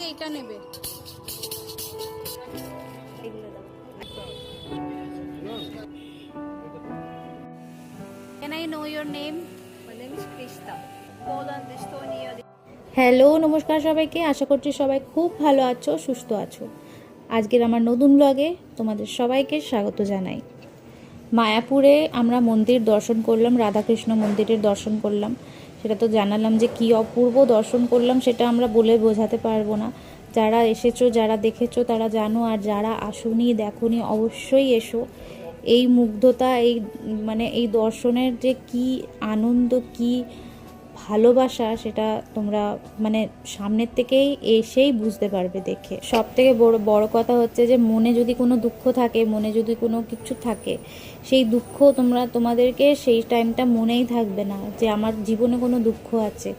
এইটা নেবে। Can I know your name? My name is Krista. Poland, Estonia. Hello, নমস্কার সবাইকে। আশা করছি সবাই খুব ভালো আছো, সুস্থ আছো। আজকের আমার নতুন ব্লগে তোমাদের সবাইকে স্বাগত জানাই। মায়াপুরে আমরা মন্দির দর্শন করলাম, রাধাকৃষ্ণ মন্দিরের দর্শন করলাম। সেটা তো জানালাম যে কী অপূর্ব দর্শন করলাম, সেটা আমরা বলে বোঝাতে পারবো না। যারা এসেছো, যারা দেখেছো তারা জানো, আর যারা আসোনি দেখোনি অবশ্যই এসো। এই মুগ্ধতা, এই এই দর্শনের যে কী আনন্দ, কী ভালোবাসা, সেটা তোমরা সামনের থেকেই এসেই বুঝতে পারবে দেখে। সব থেকে বড় কথা হচ্ছে যে মনে যদি কোনো দুঃখ থাকে, মনে যদি কোনো কিছু থাকে, সেই দুঃখ তোমাদেরকে সেই টাইমটা মনেই থাকবে না যে আমার জীবনে কোনো দুঃখ আছে।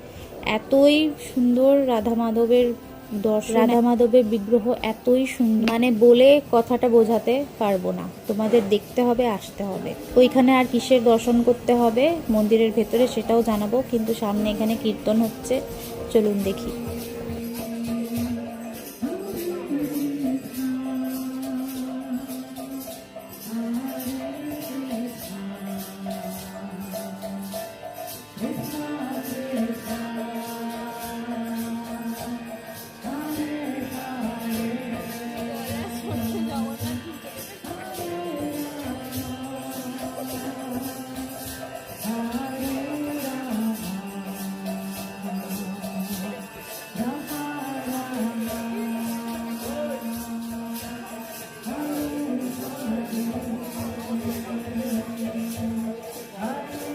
এতই সুন্দর রাধা মাধবের বিগ্রহ, এতই সুন্দর, বলে কথাটা বোঝাতে পারবো না। তোমাদের দেখতে হবে, আসতে হবে। ওইখানে আর কিসের দর্শন করতে হবে মন্দিরের ভেতরে সেটাও জানাবো, কিন্তু সামনে এখানে কীর্তন হচ্ছে, চলুন দেখি।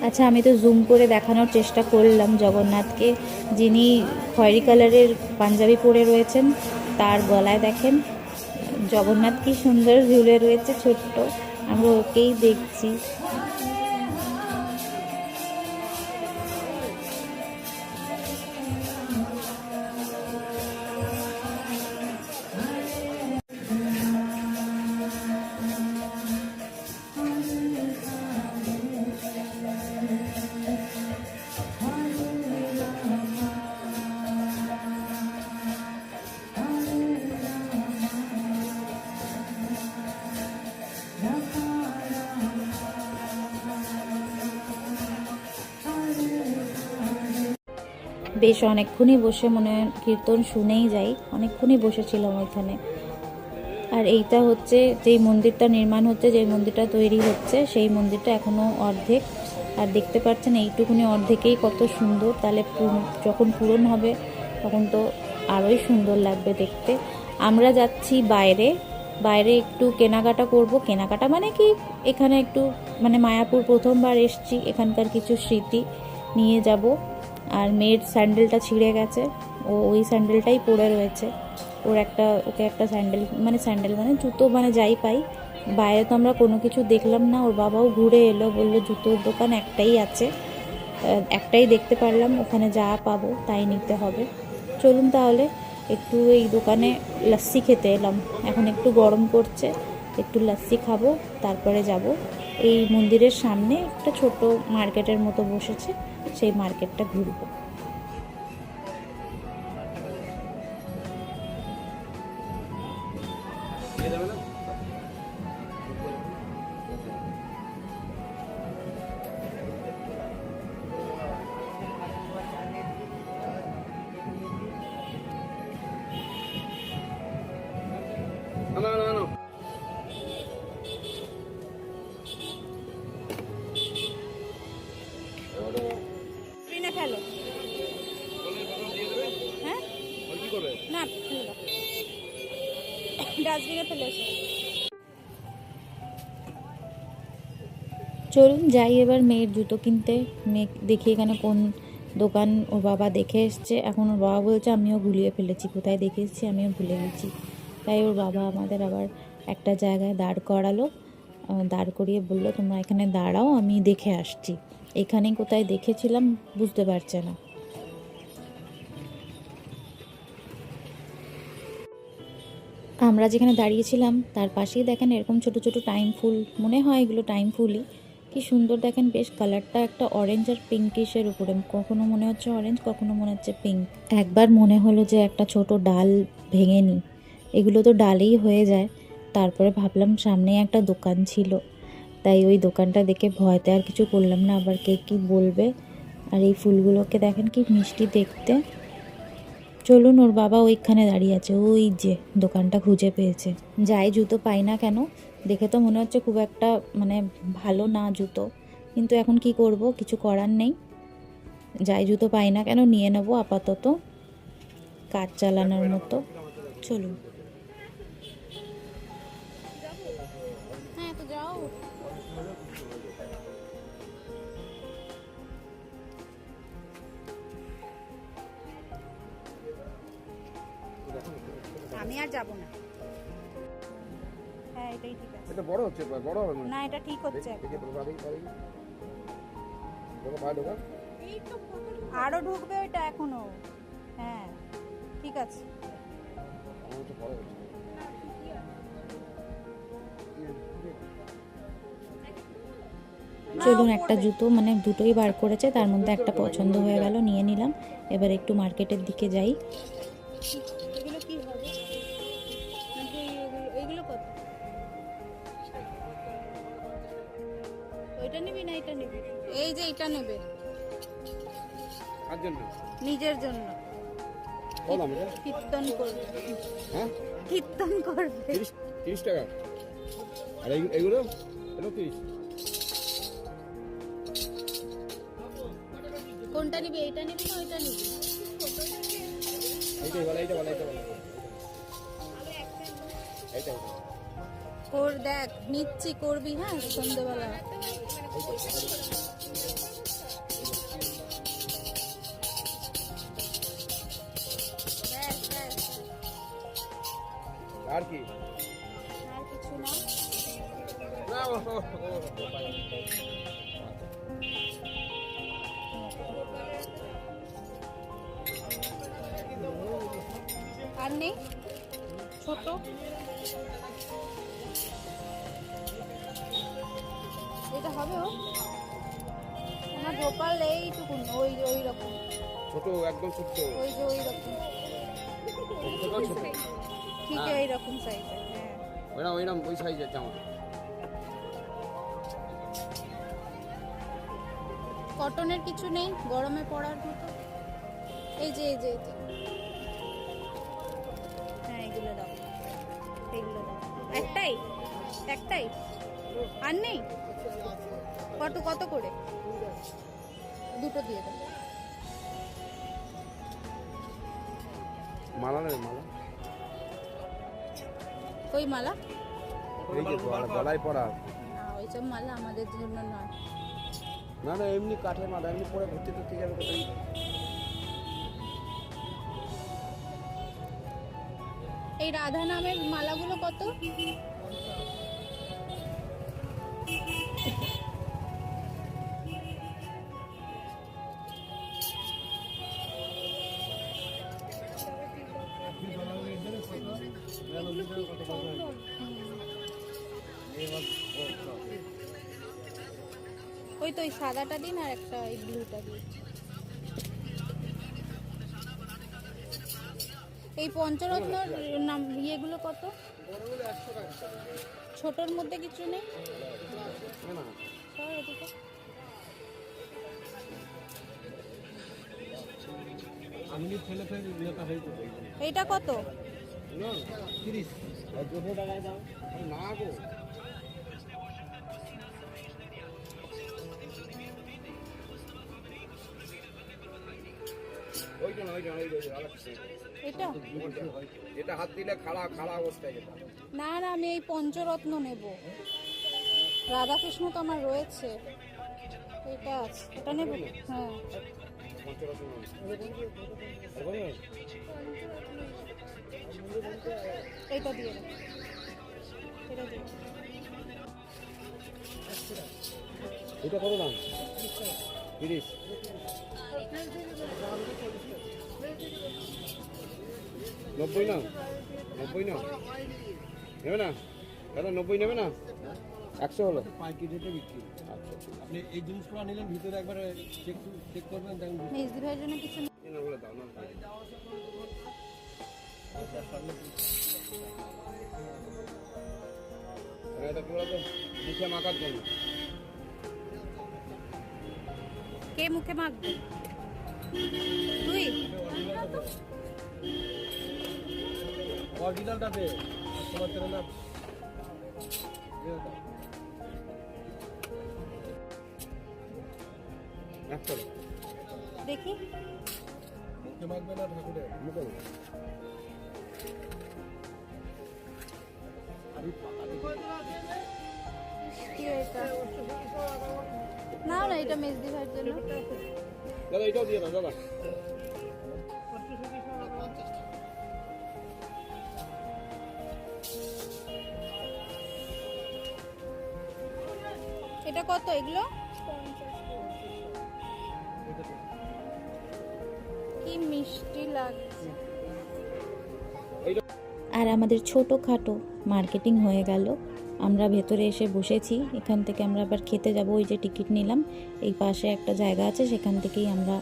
আচ্ছা, আমি তো জুম করে দেখানোর চেষ্টা করলাম জগন্নাথকে, যিনি খয়েরি কালারের পাঞ্জাবি পরে রয়েছেন। তার গলায় দেখেন জগন্নাথ কি সুন্দর ঝুলে রয়েছে, ছোট্ট। আমরা ওকেই দেখছি। বেশ অনেকক্ষণই বসে কীর্তন শুনেই যাই, অনেকক্ষণই বসেছিলাম ওইখানে। আর এইটা হচ্ছে যেই মন্দিরটা নির্মাণ হচ্ছে, যেই মন্দিরটা তৈরি হচ্ছে, সেই মন্দিরটা এখনও অর্ধেক। আর দেখতে পাচ্ছেন এইটুকুনি অর্ধেকেই কত সুন্দর। তাহলে যখন পূরণ হবে তখন তো আরোই সুন্দর লাগবে দেখতে। আমরা যাচ্ছি বাইরে একটু কেনাকাটা করব। কেনাকাটা কি, এখানে একটু মায়াপুর প্রথমবার এসছি, এখানকার কিছু স্মৃতি নিয়ে যাব। আর মেয়ের স্যান্ডেলটা ছিঁড়ে গেছে, ও ওই স্যান্ডেলটাই পরে রয়েছে। ওকে একটা স্যান্ডেল জুতো যাই পাই। বাইরে তো আমরা কোনো কিছু দেখলাম না। ওর বাবাও ঘুরে এলো, বললো জুতোর দোকান একটাই আছে, একটাই দেখতে পারলাম, ওখানে যা পাবো তাই নিতে হবে। চলুন তাহলে একটু এই দোকানে লাস্সি খেতে এলাম। এখন একটু গরম করছে, একটু লাস্সি খাবো, তারপরে যাব। এই মন্দিরের সামনে একটা ছোট মার্কেটের মতো বসেছে, সেই মার্কেটটা ঘুরবো। No. ট্রেনে ফেলো। হ্যাঁ না, ফেলো, ডাস্টবিনে ফেলে এসো। চলুন যাই এবার মেয়ের জুতো কিনতে। মেয়ে দেখি এখানে কোন দোকান ওর বাবা দেখে এসছে। এখন ওর বাবা বলছে আমিও ভুলিয়ে ফেলেছি, কোথায় দেখে এসেছি আমিও ভুলে গেছি। তাই ওর বাবা আমাদের আবার একটা জায়গায় দাঁড় করালো, দাঁড় করিয়ে বললো তোমরা এখানে দাঁড়াও, আমি দেখে আসছি। এখানেই কোথায় দেখেছিলাম বুঝতে পারছে না। আমরা যেখানে দাঁড়িয়েছিলাম তার পাশেই দেখেন এরকম ছোট ছোট টাইম ফুল, মনে হয় এগুলো টাইম ফুলই, কি সুন্দর দেখেন, বেশ কালারটা একটা অরেঞ্জ আর পিঙ্কিশের উপরে, কখনো মনে হচ্ছে অরেঞ্জ, কখনো মনে হচ্ছে পিঙ্ক। একবার মনে হলো যে একটা ছোট ডাল ভেঙে নিই, এগুলো তো ডালেই হয়ে যায়। তারপরে ভাবলাম সামনেই একটা দোকান ছিল, তাই ওই দোকানটা দেখে ভয়তে আর কিছু করলাম না, আবার কে কী বলবে। আর এই ফুলগুলোকে দেখেন কি মিষ্টি দেখতে। চলুন, ওর বাবা ওইখানে দাঁড়িয়ে আছে, ওই যে দোকানটা খুঁজে পেয়েছে। যাই জুতো পাই না কেন, দেখে তো মনে হচ্ছে খুব একটা মানে ভালো না জুতো, কিন্তু এখন কি করব, কিছু করার নেই। যাই জুতো পাই না কেন নিয়ে নেবো আপাতত, কাজ চালানোর মতো। চলুন। হ্যাঁ তো যাও। আমি আর যাব না। হ্যাঁ এটাই ঠিক আছে। এটা বড় হচ্ছে, বড় হবে না। না এটা ঠিক হচ্ছে। দেখে তো বাড়ি বাড়ি দেখো ভাই ঢোকা। আরো ঢুকবে ওইটা এখনো। হ্যাঁ ঠিক আছে। আমার তো বড় হচ্ছে। চলুন, একটা জুতো মানে দুটোই বার করেছে, তার মধ্যে একটা পছন্দ হয়ে গেল, নিয়ে নিলাম। এবার একটু মার্কেটের দিকে যাই। এগুলো কি হবে? নাকি এইগুলো কত? ওইটা নিবি না এটা নিবি? এই যে এটা নেবে কার জন্য? নিজের জন্য। বললাম এটা। কীর্তন করবে। হ্যাঁ কীর্তন করবে। 30 টাকা। আর এইগুলো এটা 30। কোনটা নিবি? এইটা নিবি না ওইটা নিবি? এইটাই বলা, এইটা বলা, এইটা বলা। এইটা কর দেখ, নিচ্ছি, করবি হ্যাঁ সন্ধ্যেবেলা। আর কি? আর কিছু না। না আর নেই ছোট? এটা হবে ও? আমার গোপাল এইটুকুন, ওই ওই রকম, ছোট, একদম ছোট। ওই যে ওই রকম, ছোট। ঠিক হ্যাঁ। এইরকম সাইজের। হ্যাঁ ওইরকম ওই সাইজের জামা। কটনের কিছু নেই গরমে পরার মতো? এই যে এই যে এই যে, হ্যাঁ এগুলো দাও, এগুলো দাও। একটাই একটাই, আর নেই? কত কত করে? দুটো দিয়ে দাও। মালা নেই, মালা ওই মালা? এই যে গলায় পরা। না ওইসব মালা আমাদের জন্য নয়। না না, এমনি কাঠের মালা, এমনি পরে ঘুরতে ঘুরতে যাবে কোথায়। এই রাধা নামের মালাগুলো কত? ওই তো ওই সাদাটা দিন আর একটা এই ব্লুটা দিন। এই পঞ্চরত্নর নাম ইয়েগুলো কত? ছোটর মধ্যে কিছু নেই? সর এদিকে। এইটা কত? 30। আর 200 টাকায় দাও না গো। ওইটা না, ওইটা এটা এটা হাত দিলে খাড়া খাড়া অবস্থায় যেটা। না না, আমি এই পঞ্চরত্ন নেব। রাধাকৃষ্ণ তো আমার রয়েছে, এটা আছে, এটা নেব। হ্যাঁ এইটা দিয়ে দাও, এটা দিয়ে দাও। এটা কত দাম? 30। 90 না? 90 না? নেবে না? দাদা 90 নেবে না? 100 হলো পাইকারি রেটে বিক্রি। আচ্ছা ঠিক আছে। আপনি এই জিনিসগুলো নিলেন ভিতরে একবারে চেক করবেন দেখেন। মেজদি ভাইয়ের জন্য কিছু নেই। না বলে দাও না। এটা কি বলতো মুখে মাখার জন্য। কে মুখে মাখবে? তুই? অরিজিনালটা দে তোমার তেল না একটা দেখি। মুখে মাখবে না ঠাকুরে মুখে কি এটা? না না, এটা মেজদি ভাইয়ের জন্য। দাদা এটাও দিয়ে দাও দাদা। এটা কত এগুলো? কি মিষ্টি লাগছে। আর আমাদের ছোটোখাটো মার্কেটিং হয়ে গেল। আমরা ভেতরে এসে বসেছি। এখান থেকে আমরা আবার খেতে যাব। ওই যে টিকিট নিলাম, এই পাশে একটা জায়গা আছে, সেখান থেকেই আমরা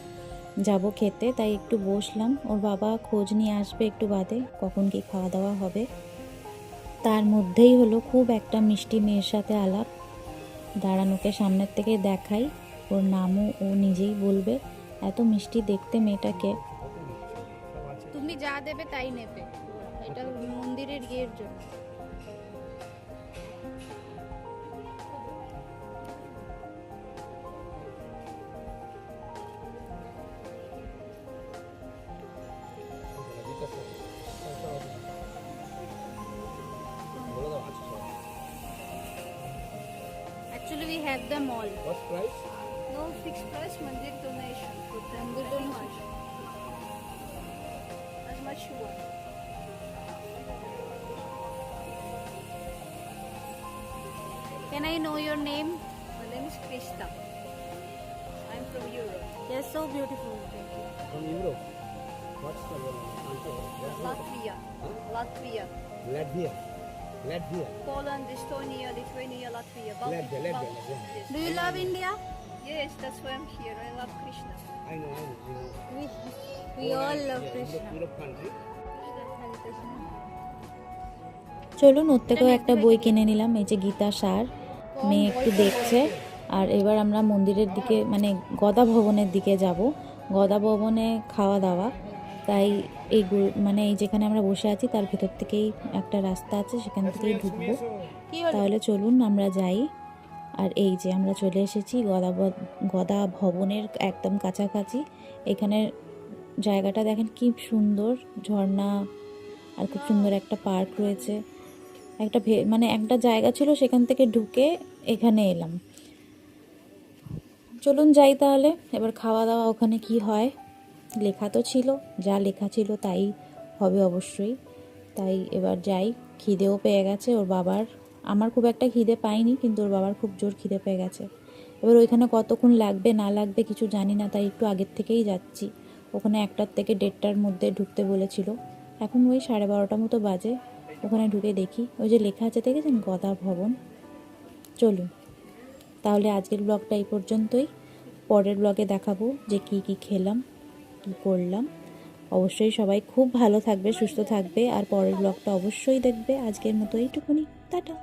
যাব খেতে। তাই একটু বসলাম। ওর বাবা খোঁজ নিয়ে আসবে একটু বাদে কখন কি খাওয়া দাওয়া হবে। তার মধ্যেই হলো খুব একটা মিষ্টি মেয়ের সাথে আলাপ। দাঁড়ানোকে সামনের থেকে দেখাই, ওর নামও ও নিজেই বলবে। এত মিষ্টি দেখতে মেয়েটাকে। তুমি যা দেবে তাই নেবে। এটা মন্দিরের ইয়ের জন্য। Actually, we have them all. What's price? No fixed price, mandir donation. For them, Mandir very donation. much. As much you want. Can I know your name? My name is Krista. I'm from Europe. You're so beautiful. Thank you. From Europe. What's the country? Latvia. Latvia. Latvia. Latvia. Poland, Estonia, Lithuania, Latvia. Latvia, Latvia. Yes. Do you love India? Yes, that's why I'm here. I love Krishna. I know. We all love Krishna. Europe country. চলুন ওর থেকেও একটা বই কিনে নিলাম। এই যে গীতা সার, মেয়ে একটু দেখছে। আর এবার আমরা মন্দিরের দিকে মানে গদা ভবনের দিকে যাব। গদা ভবনে খাওয়া দাওয়া। তাই এই মানে এই যেখানে আমরা বসে আছি তার ভেতর থেকেই একটা রাস্তা আছে, সেখান থেকেই ঢুকবো। কি হলো? তাহলে চলুন আমরা যাই। আর এই যে আমরা চলে এসেছি গদা ভবনের একদম কাছাকাছি। এখানের জায়গাটা দেখেন কি সুন্দর, ঝর্ণা আর খুব সুন্দর একটা পার্ক রয়েছে। একটা মানে একটা জায়গা ছিল, সেখান থেকে ঢুকে এখানে এলাম। চলুন যাই তাহলে। এবার খাওয়া দাওয়া ওখানে কি হয়, লেখা তো ছিল, যা লেখা ছিল তাই হবে অবশ্যই। তাই এবার যাই। খিদেও পেয়ে গেছে ওর বাবার। আমার খুব একটা খিদে পাইনি, কিন্তু ওর বাবার খুব জোর খিদে পেয়ে গেছে। এবার ওইখানে কতক্ষণ লাগবে না লাগবে কিছু জানি না, তাই একটু আগের থেকেই যাচ্ছি। ওখানে 1টার থেকে 1:30টার মধ্যে ঢুকতে বলেছিল। এখন ওই 12:30 মতো বাজে। ওখানে ঢুকে দেখি ওই যে লেখা আছে দেখেছেন, গদা ভবন। চলুন তাহলে আজকের ব্লগটা এই পর্যন্তই। পরের ব্লগে দেখাবো যে কি কি খেলাম, কি করলাম। অবশ্যই সবাই খুব ভালো থাকবে, সুস্থ থাকবে, আর পরের ব্লগটা অবশ্যই দেখবে। আজকের মতো এইটুকুনি, টাটা।